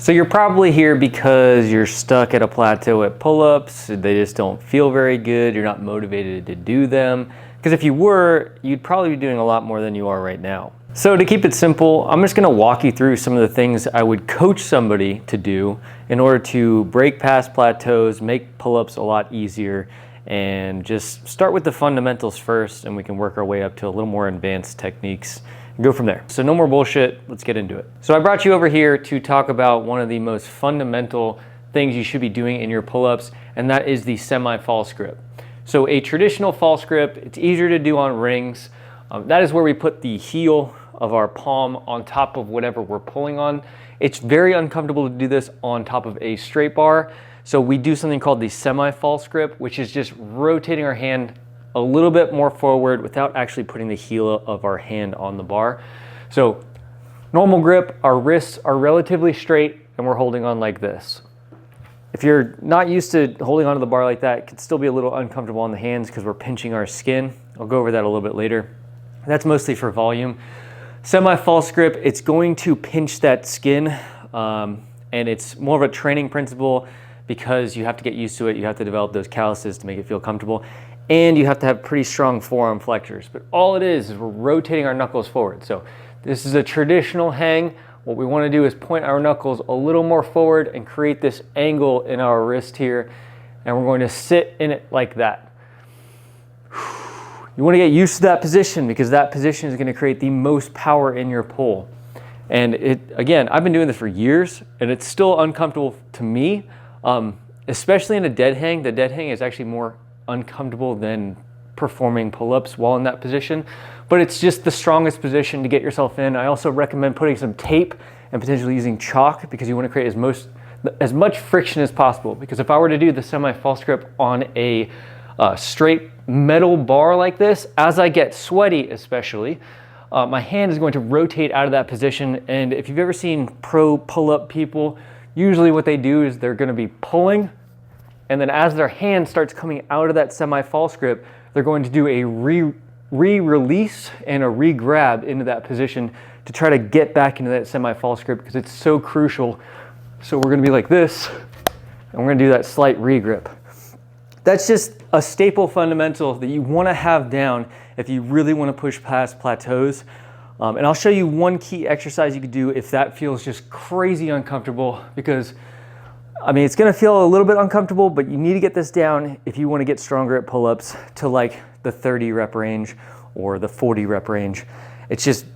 So you're probably here because you're stuck at a plateau at pull-ups. They just don't feel very good. You're not motivated to do them. Because if you were, you'd probably be doing a lot more than you are right now. So to keep it simple, I'm just gonna walk you through some of the things I would coach somebody to do in order to break past plateaus, make pull-ups a lot easier, and just start with the fundamentals first, and we can work our way up to a little more advanced techniques and go from there. So no more bullshit, let's get into it. So I brought you over here to talk about one of the most fundamental things you should be doing in your pull-ups, and that is the semi-false grip. So a traditional false grip, it's easier to do on rings. That is where we put the heel of our palm on top of whatever we're pulling on. It's very uncomfortable to do this on top of a straight bar. So we do something called the semi-false grip, which is just rotating our hand a little bit more forward without actually putting the heel of our hand on the bar. So normal grip, our wrists are relatively straight and we're holding on like this. If you're not used to holding onto the bar like that, it can still be a little uncomfortable on the hands because we're pinching our skin. I'll go over that a little bit later. That's mostly for volume. Semi-false grip, it's going to pinch that skin, and it's more of a training principle because you have to get used to it. You have to develop those calluses to make it feel comfortable. And you have to have pretty strong forearm flexors. But all it is we're rotating our knuckles forward. So this is a traditional hang. What we want to do is point our knuckles a little more forward and create this angle in our wrist here. And we're going to sit in it like that. You want to get used to that position because that position is going to create the most power in your pull. And again, I've been doing this for years and it's still uncomfortable to me, especially in a dead hang. The dead hang is actually more uncomfortable than performing pull-ups while in that position, but it's just the strongest position to get yourself in. I also recommend putting some tape and potentially using chalk because you want to create as much friction as possible. Because if I were to do the semi-false grip on a straight metal bar like this, as I get sweaty especially, my hand is going to rotate out of that position. And if you've ever seen pro pull-up people, usually what they do is they're going to be pulling, and then as their hand starts coming out of that semi-false grip, they're going to do a re-release and a re-grab into that position to try to get back into that semi-false grip because it's so crucial. So we're gonna be like this, and we're gonna do that slight re-grip. That's just a staple fundamental that you wanna have down if you really wanna push past plateaus. And I'll show you one key exercise you could do if that feels just crazy uncomfortable, because I mean, it's gonna feel a little bit uncomfortable, but you need to get this down if you wanna get stronger at pull-ups to like the 30 rep range or the 40 rep range. It's just,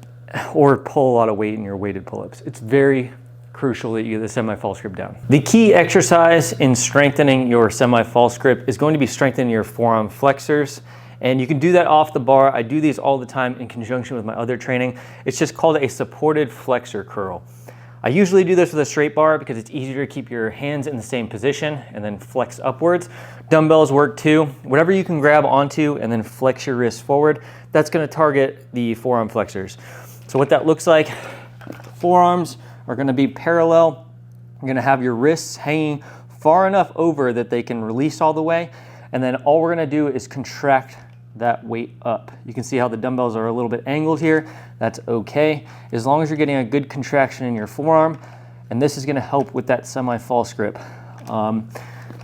or pull a lot of weight in your weighted pull-ups. It's very crucial that you get the semi-false grip down. The key exercise in strengthening your semi-false grip is going to be strengthening your forearm flexors. And you can do that off the bar. I do these all the time in conjunction with my other training. It's just called a supported flexor curl. I usually do this with a straight bar because it's easier to keep your hands in the same position and then flex upwards. Dumbbells work too. Whatever you can grab onto and then flex your wrists forward, that's gonna target the forearm flexors. So what that looks like, forearms are gonna be parallel. You're gonna have your wrists hanging far enough over that they can release all the way. And then all we're gonna do is contract that weight up. You can see how the dumbbells are a little bit angled here. That's okay, as long as you're getting a good contraction in your forearm, and this is gonna help with that semi-false grip.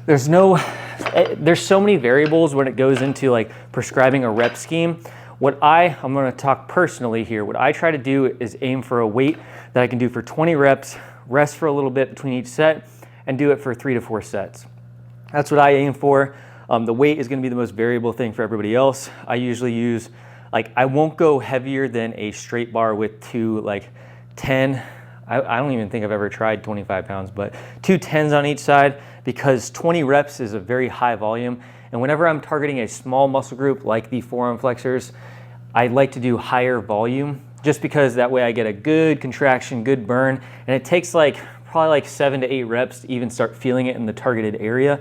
There's so many variables when it goes into like prescribing a rep scheme. I'm gonna talk personally here. What I try to do is aim for a weight that I can do for 20 reps, rest for a little bit between each set, and do it for 3 to 4 sets. That's what I aim for. The weight is gonna be the most variable thing for everybody else. I usually use, I won't go heavier than a straight bar with 10. I don't even think I've ever tried 25 pounds, but 2 10s on each side because 20 reps is a very high volume. And whenever I'm targeting a small muscle group like the forearm flexors, I like to do higher volume just because that way I get a good contraction, good burn. And it takes probably 7 to 8 reps to even start feeling it in the targeted area,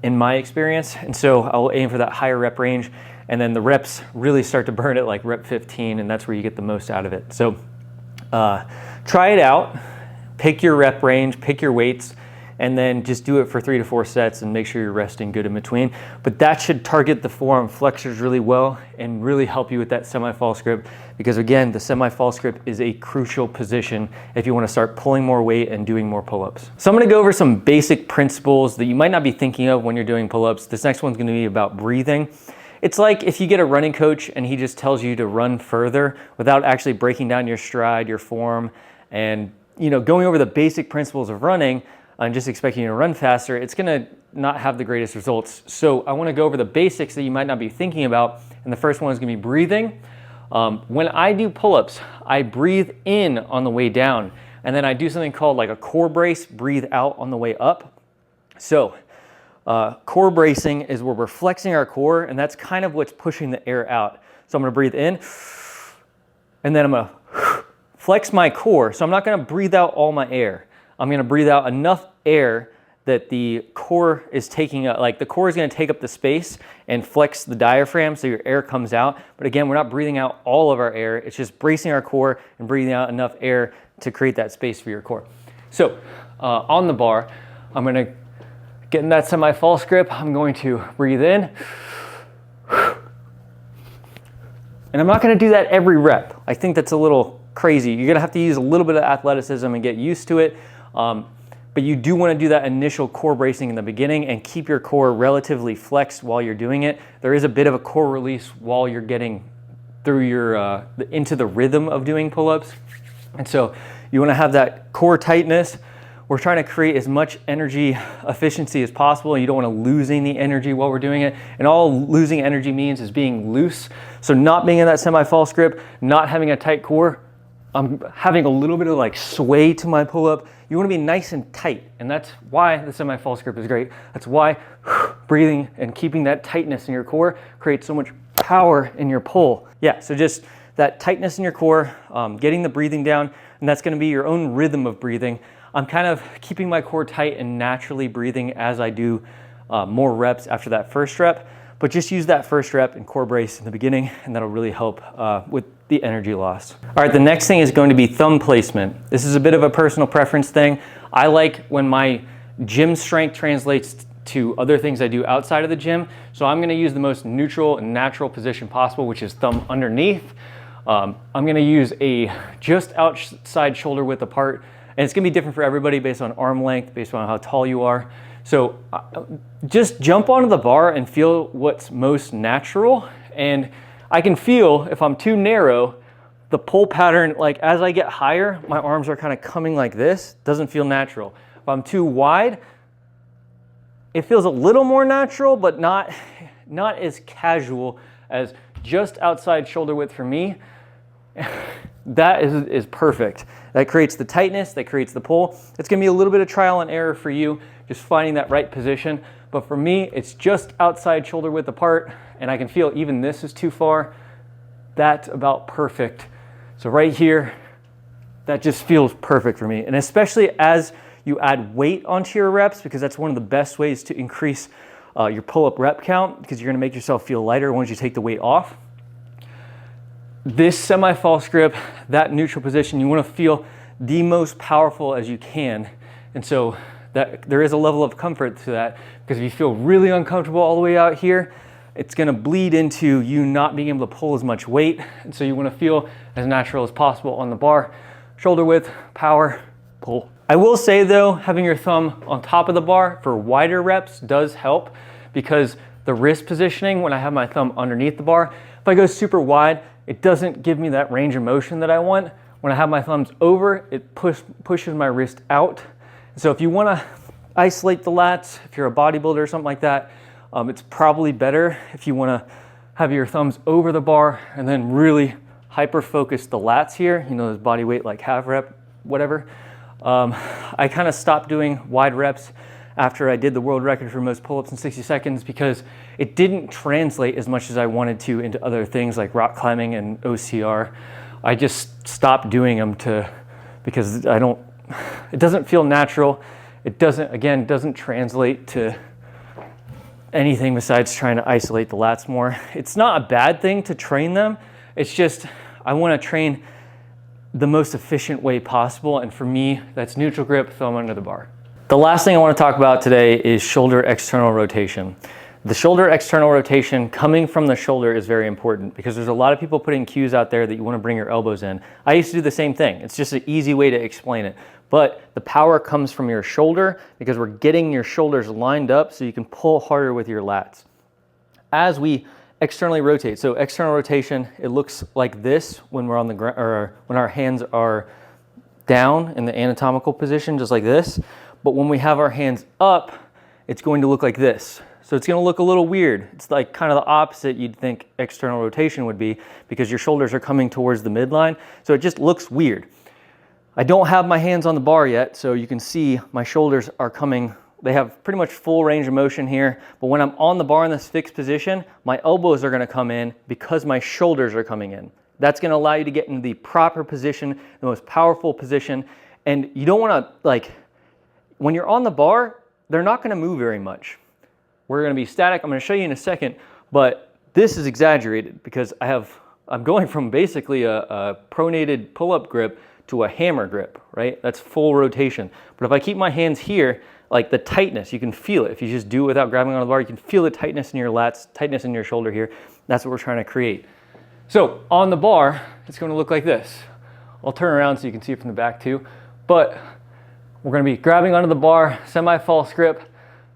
in my experience. And so I'll aim for that higher rep range, and then the reps really start to burn at like rep 15, and that's where you get the most out of it. So try it out, pick your rep range, pick your weights, and then just do it for 3 to 4 sets and make sure you're resting good in between. But that should target the forearm flexors really well and really help you with that semi-false grip, because again, the semi-false grip is a crucial position if you want to start pulling more weight and doing more pull-ups. So I'm going to go over some basic principles that you might not be thinking of when you're doing pull-ups. This next one's going to be about breathing. It's like if you get a running coach and he just tells you to run further without actually breaking down your stride, your form, and going over the basic principles of running and just expecting you to run faster, it's gonna not have the greatest results. So I wanna go over the basics that you might not be thinking about. And the first one is gonna be breathing. When I do pull-ups, I breathe in on the way down, and then I do something called like a core brace, breathe out on the way up. So core bracing is where we're flexing our core, and that's kind of what's pushing the air out. So I'm gonna breathe in, and then I'm gonna flex my core. So I'm not gonna breathe out all my air. I'm gonna breathe out enough air that the core is taking up, like the core is gonna take up the space and flex the diaphragm so your air comes out. But again, we're not breathing out all of our air. It's just bracing our core and breathing out enough air to create that space for your core. So on the bar, I'm gonna get in that semi-false grip. I'm going to breathe in. And I'm not gonna do that every rep. I think that's a little crazy. You're gonna have to use a little bit of athleticism and get used to it. But you do wanna do that initial core bracing in the beginning and keep your core relatively flexed while you're doing it. There is a bit of a core release while you're getting through your, into the rhythm of doing pull-ups. And so you wanna have that core tightness. We're trying to create as much energy efficiency as possible. You don't want to lose any energy while we're doing it. And all losing energy means is being loose. So not being in that semi-false grip, not having a tight core, I'm having a little bit of like sway to my pull-up. You want to be nice and tight. And that's why the semi-false grip is great. That's why breathing and keeping that tightness in your core creates so much power in your pull. Yeah, so just that tightness in your core, getting the breathing down, and that's going to be your own rhythm of breathing. I'm kind of keeping my core tight and naturally breathing as I do more reps after that first rep, but just use that first rep and core brace in the beginning, and that'll really help with the energy loss. All right, the next thing is going to be thumb placement. This is a bit of a personal preference thing. I like when my gym strength translates to other things I do outside of the gym, so I'm gonna use the most neutral and natural position possible, which is thumb underneath. I'm gonna use a just outside shoulder width apart. And it's gonna be different for everybody based on arm length, based on how tall you are. So just jump onto the bar and feel what's most natural. And I can feel if I'm too narrow, the pull pattern, like as I get higher, my arms are kind of coming like this, doesn't feel natural. If I'm too wide, it feels a little more natural, but not as casual as just outside shoulder width for me. That is perfect. That creates the tightness, that creates the pull. It's gonna be a little bit of trial and error for you, just finding that right position. But for me, it's just outside shoulder width apart, and I can feel even this is too far. That's about perfect. So right here, that just feels perfect for me. And especially as you add weight onto your reps, because that's one of the best ways to increase your pull-up rep count, because you're gonna make yourself feel lighter once you take the weight off. This semi-false grip, that neutral position, you want to feel the most powerful as you can. And so that there is a level of comfort to that, because if you feel really uncomfortable all the way out here, it's going to bleed into you not being able to pull as much weight. And so you want to feel as natural as possible on the bar. Shoulder width, power, pull. I will say though, having your thumb on top of the bar for wider reps does help, because the wrist positioning, when I have my thumb underneath the bar, if I go super wide, it doesn't give me that range of motion that I want. When I have my thumbs over, it pushes my wrist out. So if you want to isolate the lats, if you're a bodybuilder or something like that, it's probably better if you want to have your thumbs over the bar and then really hyper focus the lats here, those body weight like half rep, whatever. I kind of stopped doing wide reps after I did the world record for most pull-ups in 60 seconds, because it didn't translate as much as I wanted to into other things like rock climbing and OCR. I just stopped doing them because it doesn't feel natural. It doesn't translate to anything besides trying to isolate the lats more. It's not a bad thing to train them. It's just, I want to train the most efficient way possible. And for me, that's neutral grip, thumb under the bar. The last thing I want to talk about today is shoulder external rotation. The shoulder external rotation coming from the shoulder is very important because there's a lot of people putting cues out there that you want to bring your elbows in. I used to do the same thing. It's just an easy way to explain it. But the power comes from your shoulder because we're getting your shoulders lined up so you can pull harder with your lats. As we externally rotate, so external rotation, it looks like this when we're on the ground, or when our hands are down in the anatomical position, just like this. But when we have our hands up, it's going to look like this. So it's going to look a little weird. It's like kind of the opposite you'd think external rotation would be because your shoulders are coming towards the midline. So it just looks weird. I don't have my hands on the bar yet, so you can see my shoulders are coming. They have pretty much full range of motion here. But when I'm on the bar in this fixed position, my elbows are going to come in because my shoulders are coming in. That's going to allow you to get into the proper position, the most powerful position. And you don't want to, when you're on the bar, they're not going to move very much. We're going to be static. I'm going to show you in a second, but this is exaggerated because I'm going from basically a pronated pull-up grip to a hammer grip, right? That's full rotation. But if I keep my hands here, like the tightness, you can feel it. If you just do it without grabbing on the bar, you can feel the tightness in your lats, tightness in your shoulder here. That's what we're trying to create. So on the bar, it's going to look like this. I'll turn around so you can see it from the back too. But we're going to be grabbing onto the bar, semi-false grip,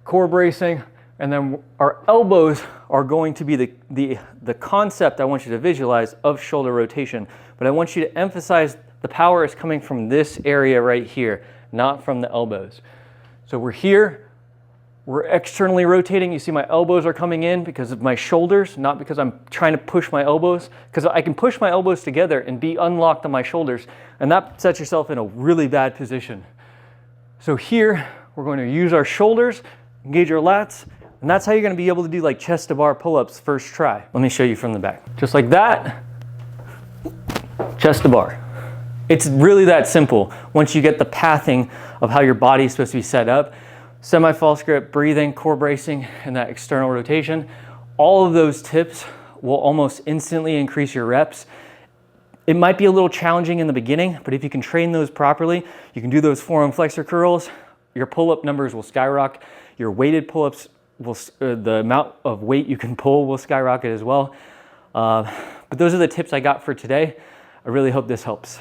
core bracing, and then our elbows are going to be the concept I want you to visualize of shoulder rotation. But I want you to emphasize the power is coming from this area right here, not from the elbows. So we're here, we're externally rotating. You see my elbows are coming in because of my shoulders, not because I'm trying to push my elbows, because I can push my elbows together and be unlocked on my shoulders, and that sets yourself in a really bad position. So here, we're going to use our shoulders, engage our lats, and that's how you're going to be able to do like chest to bar pull-ups first try. Let me show you from the back. Just like that, chest to bar. It's really that simple once you get the pathing of how your body is supposed to be set up. Semi-false grip, breathing, core bracing, and that external rotation. All of those tips will almost instantly increase your reps. It might be a little challenging in the beginning, but if you can train those properly, you can do those forearm flexor curls, your pull-up numbers will skyrocket, your weighted pull-ups, the amount of weight you can pull will skyrocket as well. But those are the tips I got for today. I really hope this helps.